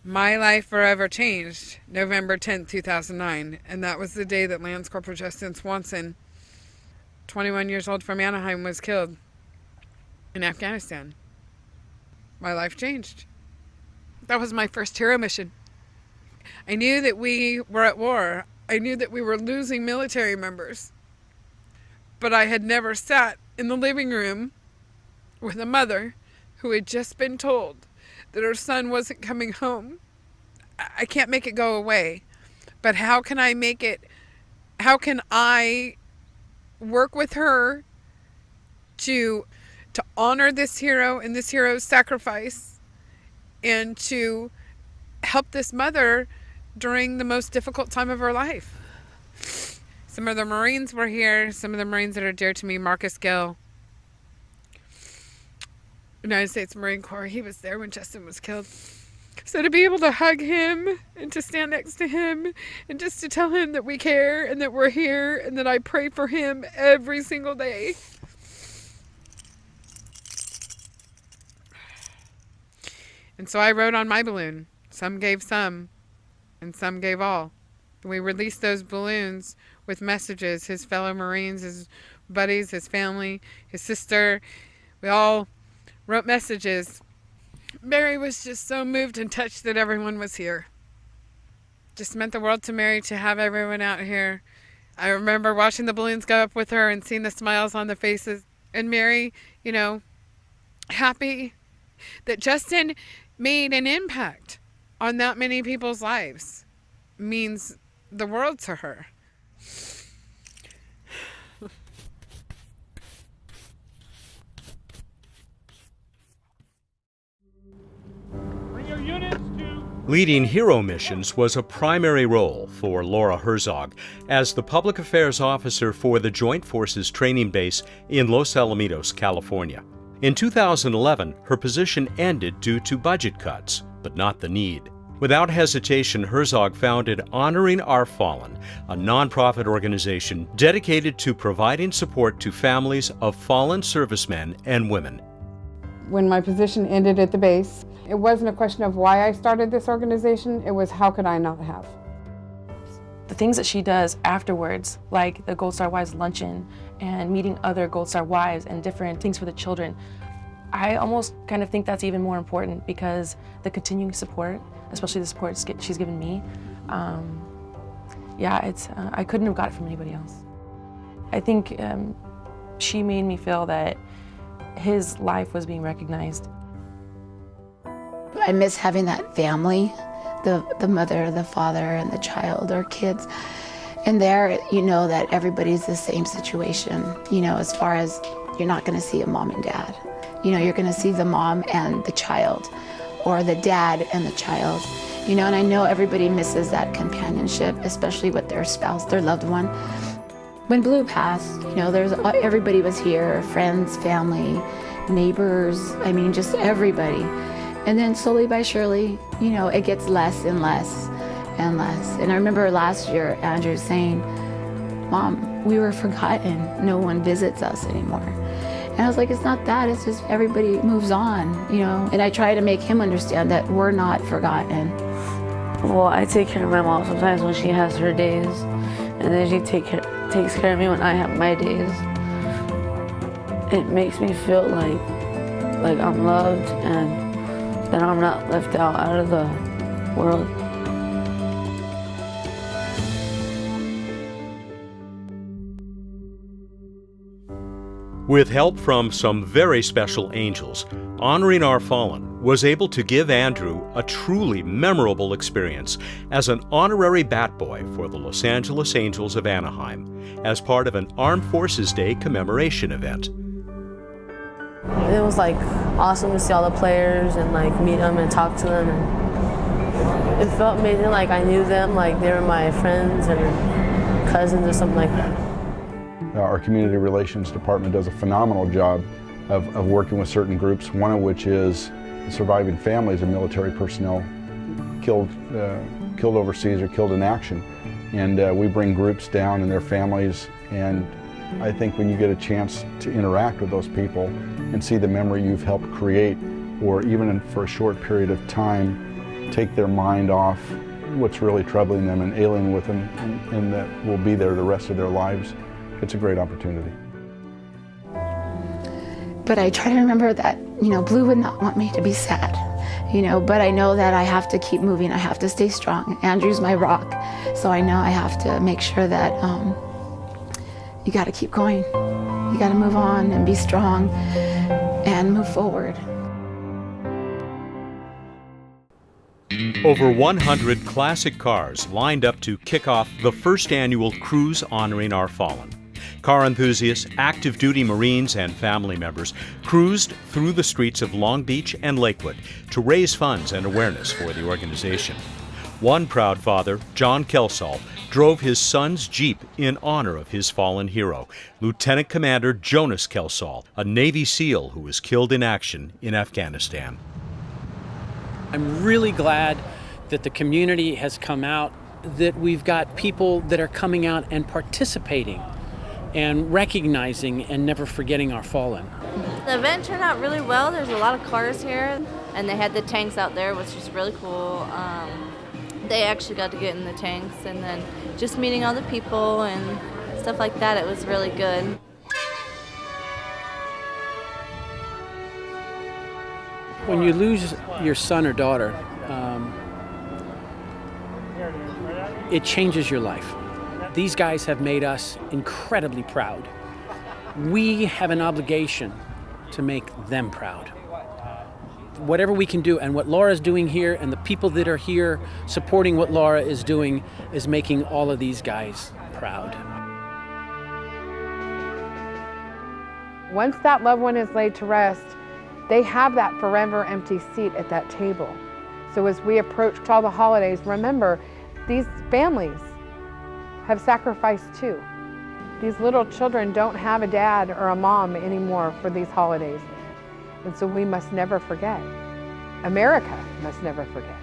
My life forever changed November 10th, 2009, and that was the day that Lance Corporal Justin Swanson, 21 years old from Anaheim, was killed in Afghanistan. My life changed. That was my first hero mission. I knew that we were at war. I knew that we were losing military members. But I had never sat in the living room with a mother who had just been told that her son wasn't coming home. I can't make it go away, but how can I work with her to honor this hero and this hero's sacrifice, and to help this mother during the most difficult time of her life? Some of the Marines were here, some of the Marines that are dear to me. Marcus Gill, United States Marine Corps, he was there when Justin was killed. So to be able to hug him and to stand next to him and just to tell him that we care and that we're here and that I pray for him every single day. And so I wrote on my balloon. Some gave some, and some gave all. We released those balloons with messages. His fellow Marines, his buddies, his family, his sister, we all wrote messages. Mary was just so moved and touched that everyone was here. Just meant the world to Mary to have everyone out here. I remember watching the balloons go up with her and seeing the smiles on the faces. And Mary, happy that Justin made an impact on that many people's lives means the world to her. Leading hero missions was a primary role for Laura Herzog as the public affairs officer for the Joint Forces Training Base in Los Alamitos, California. In 2011, her position ended due to budget cuts, but not the need. Without hesitation, Herzog founded Honoring Our Fallen, a nonprofit organization dedicated to providing support to families of fallen servicemen and women. When my position ended at the base, it wasn't a question of why I started this organization, it was how could I not have. The things that she does afterwards, like the Gold Star Wives Luncheon and meeting other Gold Star Wives and different things for the children, I almost kind of think that's even more important because the continuing support, especially the support she's given me, I couldn't have got it from anybody else. I think she made me feel that his life was being recognized. I miss having that family, the mother, the father, and the child or kids. And there, you know that everybody's the same situation, as far as you're not going to see a mom and dad. You're going to see the mom and the child, or the dad and the child. And I know everybody misses that companionship, especially with their spouse, their loved one. When Blue passed, everybody was here, friends, family, neighbors, just everybody. And then slowly by surely, it gets less and less and less. And I remember last year, Andrew saying, Mom, we were forgotten. No one visits us anymore. And I was like, it's not that, it's just everybody moves on, And I try to make him understand that we're not forgotten. Well, I take care of my mom sometimes when she has her days. And then she takes care of me when I have my days. It makes me feel like I'm loved and that I'm not left out of the world. With help from some very special angels, Honoring Our Fallen was able to give Andrew a truly memorable experience as an honorary bat boy for the Los Angeles Angels of Anaheim as part of an Armed Forces Day commemoration event. It was awesome to see all the players and meet them and talk to them. And it felt amazing, I knew them, they were my friends or cousins or something like that. Our community relations department does a phenomenal job of working with certain groups, one of which is the surviving families of military personnel killed overseas or killed in action. And we bring groups down and their families, and I think when you get a chance to interact with those people and see the memory you've helped create, or even for a short period of time, take their mind off what's really troubling them and alien with them, and that will be there the rest of their lives. It's a great opportunity. But I try to remember that, Blue would not want me to be sad, but I know that I have to keep moving. I have to stay strong. Andrew's my rock, so I know I have to make sure that you got to keep going. You got to move on and be strong and move forward. Over 100 classic cars lined up to kick off the first annual cruise honoring our fallen. Car enthusiasts, active duty Marines, and family members cruised through the streets of Long Beach and Lakewood to raise funds and awareness for the organization. One proud father, John Kelsall, drove his son's Jeep in honor of his fallen hero, Lieutenant Commander Jonas Kelsall, a Navy SEAL who was killed in action in Afghanistan. I'm really glad that the community has come out, that we've got people that are coming out and participating and recognizing and never forgetting our fallen. The event turned out really well. There's a lot of cars here, and they had the tanks out there, which was really cool. They actually got to get in the tanks, and then just meeting all the people and stuff like that, it was really good. When you lose your son or daughter, it changes your life. These guys have made us incredibly proud. We have an obligation to make them proud. Whatever we can do, and what Laura's doing here, and the people that are here supporting what Laura is doing, is making all of these guys proud. Once that loved one is laid to rest, they have that forever empty seat at that table. So as we approach all the holidays, remember, these families have sacrificed too. These little children don't have a dad or a mom anymore for these holidays. And so we must never forget. America must never forget.